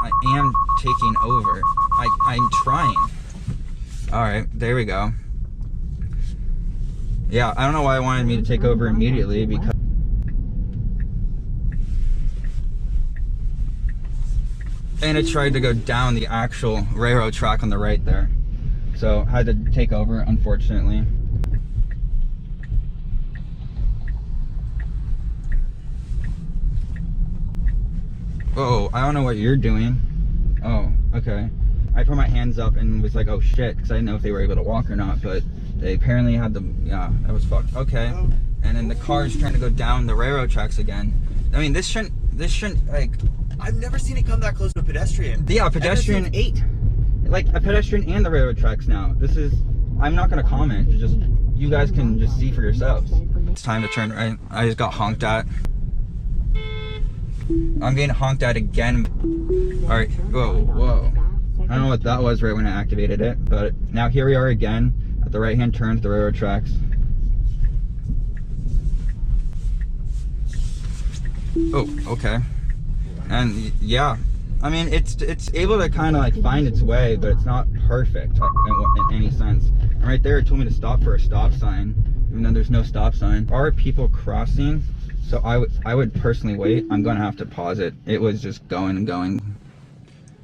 I am taking over. I'm trying. All right, there we go. Yeah, I don't know why it wanted me to take over immediately because and it tried to go down the actual railroad track on the right there. So I had to take over, unfortunately. Oh, I don't know what you're doing. Oh, okay. I put my hands up and was like, oh shit, because I didn't know if they were able to walk or not, but they apparently had the, yeah, that was fucked. Okay. And then the car's trying to go down the railroad tracks again. I mean, this shouldn't, like... I've never seen it come that close to a pedestrian. Yeah, a pedestrian. 8. Like, a pedestrian and the railroad tracks now. This is, I'm not going to comment. Just, you guys can just see for yourselves. It's time to turn right. I just got honked at. I'm getting honked at again. Alright, whoa. I don't know what that was right when I activated it, but now here we are again at the right-hand turn to the railroad tracks. Oh, okay. And yeah, I mean, it's able to kind of like find its way, but it's not perfect in any sense. And right there, it told me to stop for a stop sign, even though there's no stop sign. Are people crossing? So I would personally wait. I'm gonna have to pause it. It was just going and going.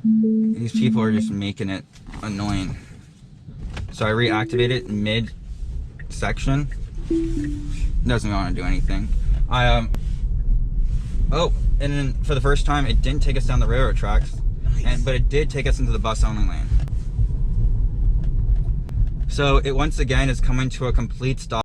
These people are just making it annoying. So I reactivate it mid-section. Doesn't want to do anything. Oh, and then for the first time, it didn't take us down the railroad tracks, nice. But it did take us into the bus-only lane. So it once again is coming to a complete stop.